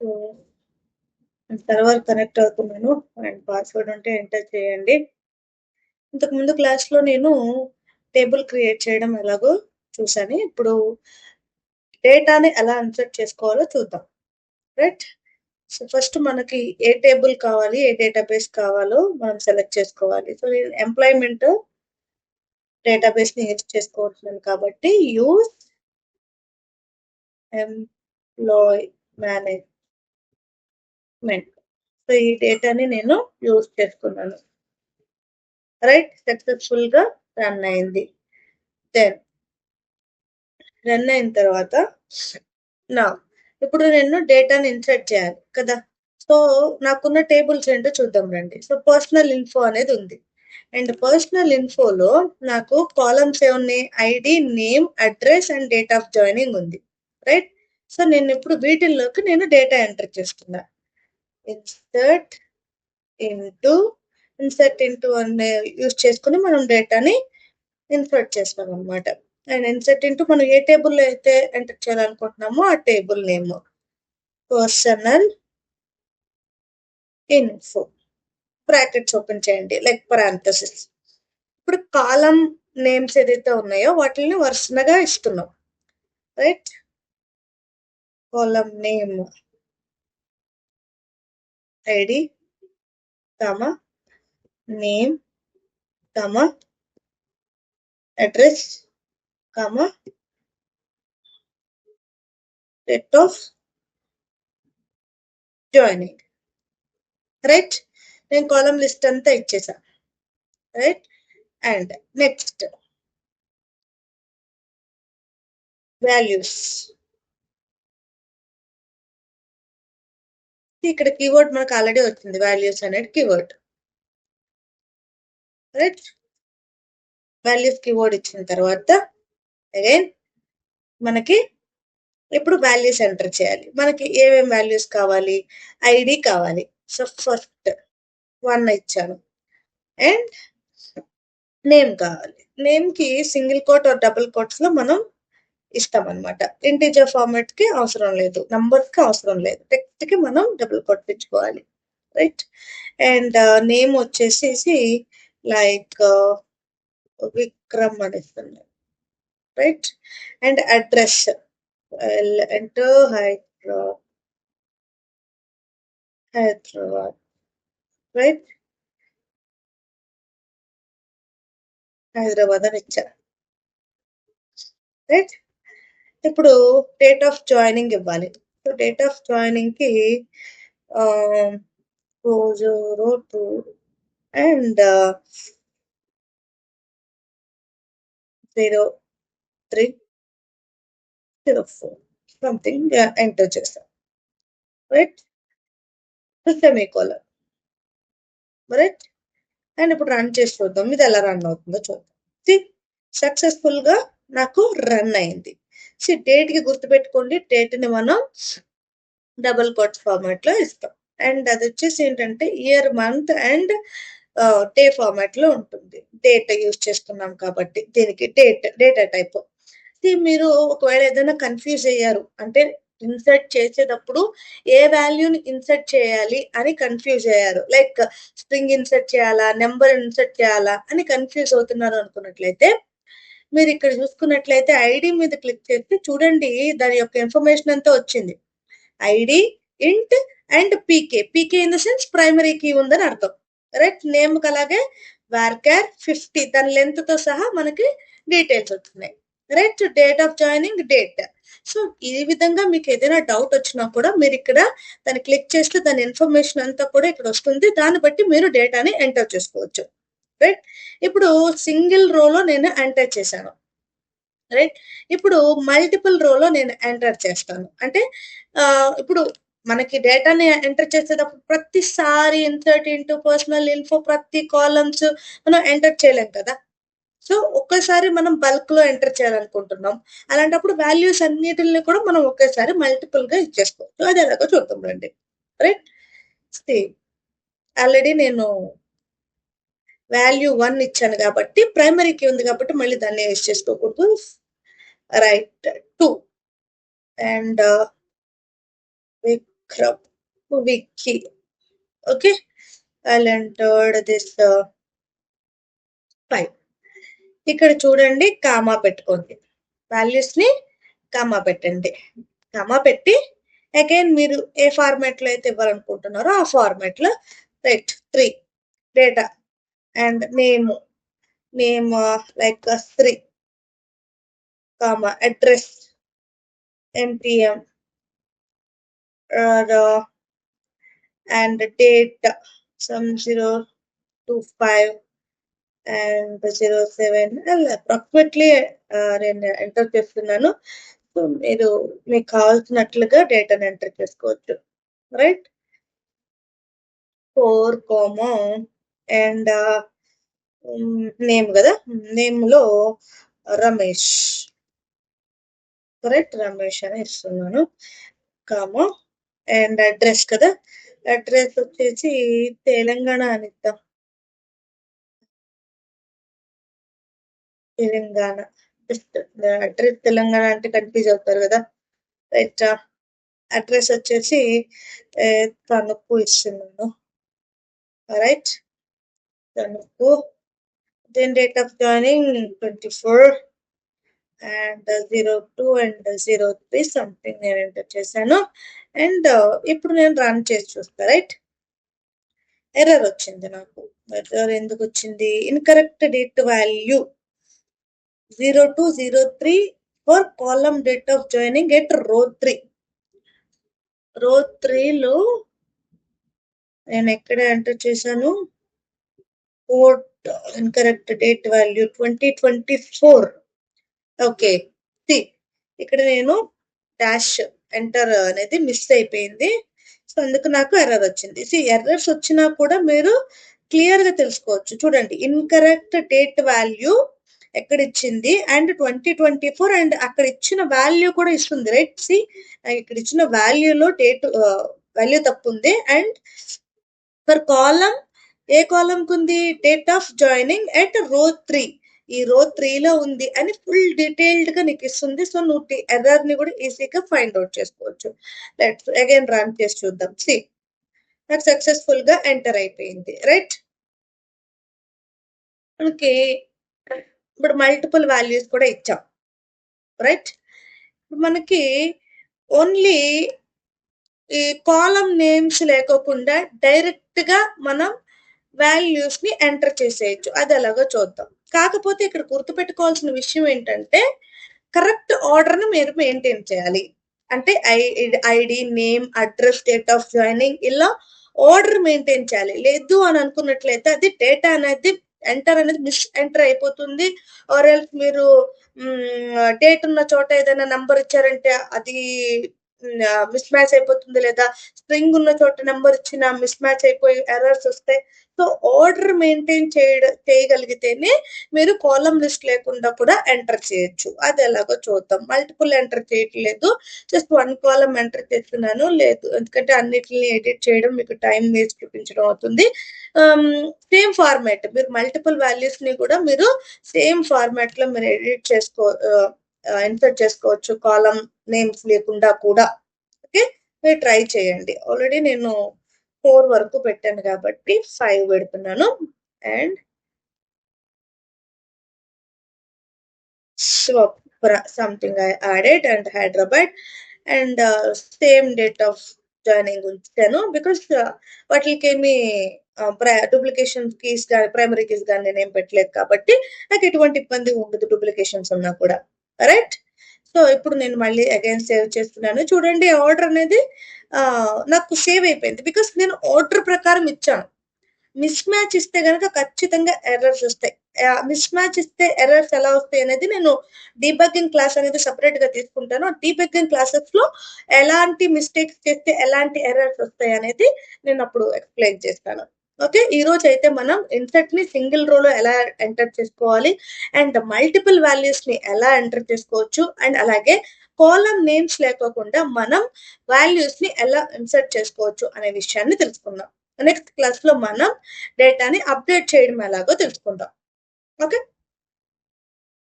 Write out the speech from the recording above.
So server connect అవుతున్నాను and password ఉంటే enter చేయండి. ఇంతకుముందు క్లాస్లో నేను టేబుల్ క్రియేట్ చేయడం ఎలాగో చూసాను. ఇప్పుడు డేటాని ఎలా ఇన్సర్ట్ చేసుకోవాలో చూద్దాం. రైట్. సో ఫస్ట్ మనకి ఏ టేబుల్ కావాలి, ఏ డేటాబేస్ కావాలో మనం సెలెక్ట్ చేసుకోవాలి. సో నేను ఎంప్లాయ్మెంట్ డేటాబేస్ని యూజ్ చేసుకోవచ్చున్నాను కాబట్టి యూజ్ ఎంప్లాయ్ మేనేజ్మెంట్. సో ఈ డేటాని నేను యూజ్ చేసుకున్నాను. రైట్. సక్సెస్ఫుల్ గా రన్ అయింది. దెన్ రన్ అయిన తర్వాత నా ఇప్పుడు నేను డేటాని ఇన్సర్ట్ చేయాలి కదా. సో నాకున్న టేబుల్స్ ఏంటో చూద్దాం రండి. సో పర్సనల్ ఇన్ఫో అనేది ఉంది అండ్ పర్సనల్ ఇన్ఫోలో నాకు కాలమ్స్ ఏమున్నాయి, ID, name, address and date of joining ఉంది. రైట్. సో నేను ఇప్పుడు వీటిల్లోకి నేను డేటా ఎంటర్ చేస్తున్నా. ఇన్సర్ట్ ఇంటూ అనే యూజ్ చేసుకుని మనం డేటాని ఇన్సర్ట్ చేస్తాం అనమాట. అండ్ ఇన్సర్ట్ ఇంటూ మనం ఏ టేబుల్లో అయితే ఎంటర్ చేయాలనుకుంటున్నామో ఆ table name personal info brackets open చేయండి, లైక్ పారాంథసిస్. ఇప్పుడు కాలం నేమ్స్ ఏదైతే ఉన్నాయో వాటిని వరుసగా ఇస్తున్నాం. Right. Column name ID comma name comma address comma date of joining. Right. నేను కాలం లిస్ట్ అంతా ఇచ్చేసా. రైట్. And next values. ఇక్కడ కీవర్డ్ మనకు ఆల్రెడీ వచ్చింది, వాల్యూస్ అనేది కీవర్డ్. రైట్. వాల్యూస్ కీవర్డ్ ఇచ్చిన తర్వాత అగైన్ మనకి ఇప్పుడు వాల్యూస్ ఎంటర్ చేయాలి. మనకి ఏమేమి వాల్యూస్ కావాలి, ఐడి కావాలి. సో ఫస్ట్ 1 ఇచ్చాను అండ్ నేమ్ కావాలి. నేమ్ కి single quote or double quotes లో మనం ఇస్తాం అనమాట. ఇంటీజర్ ఫార్మాట్ కి అవసరం లేదు, నంబర్స్ కి అవసరం లేదు, టెక్స్ట్ కి మనం డబుల్ కోట్ ఇచ్చుకోవాలి. రైట్. అండ్ నేమ్ వచ్చేసి లైక్ విక్రమ్ అని ఇస్తున్నాం. Right. And address enter Hyderabad. Right. Hyderabad అని ఇచ్చా. రైట్. ఇప్పుడు డేట్ ఆఫ్ జాయినింగ్ ఇవ్వాలి. సో డేట్ ఆఫ్ జాయినింగ్ కి రోజు 2 అండ్ 0304 సంథింగ్ ఎంటర్ చేస్తాం. రైట్. సెమీకోలన్. రైట్. అండ్ ఇప్పుడు రన్ చేసి చూద్దాం ఇది ఎలా రన్ అవుతుందో చూద్దాం. సక్సెస్ఫుల్ గా నాకు రన్ అయింది. డేట్ కి గుర్తుపెట్టుకోండి, డేట్ ని మనం డబుల్ కోట్స్ ఫార్మాట్ లో ఇస్తాం. అండ్ అది వచ్చేసి ఏంటంటే year, month and day format లో ఉంటుంది. డేట్ యూజ్ చేస్తున్నాం కాబట్టి దీనికి డేటా టైప్. మీరు ఒకవేళ ఏదైనా కన్ఫ్యూజ్ అయ్యారు అంటే ఇన్సర్ట్ చేసేటప్పుడు ఏ వాల్యూని ఇన్సర్ట్ చేయాలి అని కన్ఫ్యూజ్ అయ్యారు, లైక్ స్ట్రింగ్ ఇన్సర్ట్ చేయాలా, నెంబర్ ఇన్సర్ట్ చేయాలా అని కన్ఫ్యూజ్ అవుతున్నారు అనుకున్నట్లయితే మీరు ఇక్కడ చూసుకున్నట్లయితే ఐడి మీద క్లిక్ చేస్తే చూడండి దాని యొక్క ఇన్ఫర్మేషన్ అంతా వచ్చింది. ID, int and PK in the sense primary key ఉందని అర్థం. రైట్. నేమ్ కి అలాగే varchar 50 దాని లెంత్ తో సహా మనకి డీటెయిల్స్ వస్తున్నాయి. Right. Date of joining date. So ఈ విధంగా మీకు ఏదైనా డౌట్ వచ్చినా కూడా మీరు ఇక్కడ దాన్ని క్లిక్ చేస్తే దాని ఇన్ఫర్మేషన్ అంతా కూడా ఇక్కడ వస్తుంది. దాన్ని బట్టి మీరు డేటాని ఎంటర్ చేసుకోవచ్చు. రైట్. ఇప్పుడు సింగిల్ రోలో నేను ఎంటర్ చేశాను. రైట్. ఇప్పుడు మల్టిపుల్ రోలో నేను ఎంటర్ చేస్తాను. అంటే ఇప్పుడు మనకి డేటాని ఎంటర్ చేసేటప్పుడు ప్రతిసారి ఇన్సర్ట్ ఇంటూ పర్సనల్ ఇన్ఫో ప్రతి కాలమ్స్ మనం ఎంటర్ చేయలేం కదా. సో ఒక్కసారి మనం బల్క్ లో ఎంటర్ చేయాలనుకుంటున్నాం, అలాంటప్పుడు వాల్యూస్ అన్నిటిని కూడా మనం ఒకేసారి మల్టిపుల్ గా ఇచ్చేసుకోవచ్చు. అది ఎలాగో చూద్దాం రండి. రైట్. ఆల్రెడీ నేను వాల్యూ 1 ఇచ్చాను కాబట్టి ప్రైమరీ కీ ఉంది కాబట్టి మళ్ళీ దాన్ని యూజ్ చేసుకోకూడదు. Right. 2 and Crop Wiki. Okay, I'll enter this 5. ఇక్కడ చూడండి కామా పెట్టుకోండి, వాల్యూస్ ని కామా పెట్టండి. కామా పెట్టి అగైన్ మీరు ఏ ఫార్మాట్ లో అయితే ఇవ్వాలనుకుంటున్నారో ఆ ఫార్మాట్ లో right 3 data and name like 3 comma address NPM and date some 025 and 07 approximately నేను ఎంటర్ చేస్తున్నాను. సో మీరు మీకు కావాల్సినట్లుగా డేటాను ఎంటర్ చేసుకోవచ్చు. రైట్ 4 అండ్ నేమ్ కదా, నేమ్ లో రమేష్, కరెక్ట్ రమేష్ అని ఇస్తున్నాను. కామా అండ్ అడ్రస్ కదా, అడ్రస్ వచ్చేసి తెలంగాణ అని ఇద్దాం. తెలంగాణ జస్ట్ అడ్రస్ తెలంగాణ అంటే కన్ఫ్యూజ్ అవుతారు కదా. రైట్ అడ్రస్ వచ్చేసి తణుకు ఇస్తున్నాను. Right Tanuku. Then date of joining 24 and 02 and 03 something నేను ఎంటర్ చేశాను. అండ్ ఇప్పుడు నేను రన్ చేసి చూస్తా. రైట్ ఎర్రర్ వచ్చింది నాకు. ఎర్రర్ ఎందుకు వచ్చింది? Incorrect date value 0203 for column date of joining at row 3. రో 3లో నేను ఎక్కడ ఎంటర్ చేశాను? Incorrect date value 2024. ఓకే, ఇక్కడ నేను డాష్ ఎంటర్ అనేది మిస్ అయిపోయింది. సో అందుకు నాకు ఎర్రర్ వచ్చింది. ఎర్రర్స్ వచ్చినా కూడా మీరు క్లియర్ గా తెలుసుకోవచ్చు. చూడండి, ఇన్కరెక్ట్ డేట్ వాల్యూ ఎక్కడ ఇచ్చింది అండ్ 2024 అండ్ అక్కడ ఇచ్చిన వాల్యూ కూడా ఇస్తుంది. రైట్ ఇక్కడ ఇచ్చిన వాల్యూలో డేట్ వాల్యూ తప్పు ఉంది. అండ్ ఫర్ కాలమ్, ఏ కాలమ్ కుంది? Date of joining at row 3. ఈ రో 3లో ఉంది అని ఫుల్ డీటెయిల్డ్ గా నీకు ఇస్తుంది. సో నువ్వు ఎర్రర్ ని కూడా ఈజీగా ఫైండ్ అవుట్ చేసుకోవచ్చు. లెట్స్ అగైన్ రన్ చేసి చూద్దాం. నాకు సక్సెస్ఫుల్ గా ఎంటర్ అయిపోయింది. రైట్ మనకి ఇప్పుడు మల్టిపుల్ వాల్యూస్ కూడా ఇచ్చాం. రైట్ మనకి ఓన్లీ ఈ కాలమ్ నేమ్స్ లేకోకుండా డైరెక్ట్ గా మనం వాల్యూస్ ని ఎంటర్ చేసేయచ్చు. అది ఎలాగో చూద్దాం. కాకపోతే ఇక్కడ గుర్తుపెట్టుకోవాల్సిన విషయం ఏంటంటే కరెక్ట్ ఆర్డర్ ని మీరు మెయింటైన్ చేయాలి. అంటే ID, name, address, date of joining ఇలా ఆర్డర్ మెయింటైన్ చేయాలి. లేదు అని అనుకున్నట్లయితే అది డేటా అనేది ఎంటర్ అనేది మిస్ ఎంటర్ అయిపోతుంది. ఆర్ ఎల్స్ మీరు డేట్ ఉన్న చోట ఏదైనా నంబర్ ఇచ్చారంటే అది మిస్ మ్యాచ్ అయిపోతుంది, లేదా స్ట్రింగ్ ఉన్న చోట నెంబర్ ఇచ్చిన మిస్ మ్యాచ్ అయిపోయి ఎర్రర్స్ వస్తాయి. సో ఆర్డర్ మెయింటైన్ చేయగలిగితేనే మీరు కాలమ్ లిస్ట్ లేకుండా కూడా ఎంటర్ చేయొచ్చు. అది ఎలాగో చూద్దాం. మల్టిపుల్ ఎంటర్ చేయట్లేదు, జస్ట్ 1 కాలమ్ ఎంటర్ చేస్తున్నాను. లేదు ఎందుకంటే అన్నిటిని ఎడిట్ చేయడం మీకు టైం వేస్ట్ చూపించడం అవుతుంది. సేమ్ ఫార్మాట్, మీరు మల్టిపుల్ వాల్యూస్ ని కూడా మీరు సేమ్ ఫార్మాట్ లో మీరు ఎడిట్ ఇన్సర్ట్ చేసుకోవచ్చు, కాలమ్ నేమ్స్ లేకుండా కూడా. ఓకే, మీరు ట్రై చేయండి. ఆల్రెడీ నేను 4 వరకు పెట్టాను కాబట్టి 5 పెడుతున్నాను. And something I added and Hyderabad and same date of joining ఉంచాను. బికాస్ వాటికి ఏమి డూప్లికేషన్ కీస్ కానీ ప్రైమరీ కీస్ కానీ నేనేం పెట్టలేదు కాబట్టి నాకు ఎటువంటి ఇబ్బంది ఉండదు డూప్లికేషన్స్ ఉన్నా కూడా. రైట్ సో ఇప్పుడు నేను మళ్ళీ అగైన్ సేవ్ చేస్తున్నాను. చూడండి ఆర్డర్ అనేది నాకు సేవ్ అయిపోయింది బికాస్ నేను ఆర్డర్ ప్రకారం ఇచ్చాను. మిస్ మ్యాచ్ ఇస్తే కనుక ఖచ్చితంగా ఎర్రర్స్ వస్తాయి. మిస్ మ్యాచ్ ఇస్తే ఎర్రర్స్ ఎలా వస్తాయి అనేది నేను డీబగ్గింగ్ క్లాస్ అనేది సెపరేట్ గా తీసుకుంటాను. డీబగ్గింగ్ క్లాసెస్ లో ఎలాంటి మిస్టేక్స్ చేస్తే ఎలాంటి ఎర్రర్స్ వస్తాయి అనేది నేను అప్పుడు ఎక్స్ప్లెయిన్ చేస్తాను. ఓకే, ఈ రోజు అయితే మనం ఇన్సర్ట్ ని సింగిల్ రోలో ఎలా ఎంటర్ చేసుకోవాలి అండ్ మల్టిపుల్ వాల్యూస్ ని ఎలా ఎంటర్ చేసుకోవచ్చు అండ్ అలాగే కాలమ్ నేమ్స్ లేకోకుండా మనం వాల్యూస్ ని ఎలా ఇన్సర్ట్ చేసుకోవచ్చు అనే విషయాన్ని తెలుసుకుందాం. నెక్స్ట్ క్లాస్ లో మనం డేటాని అప్డేట్ చేయడం ఎలాగో తెలుసుకుందాం. ఓకే.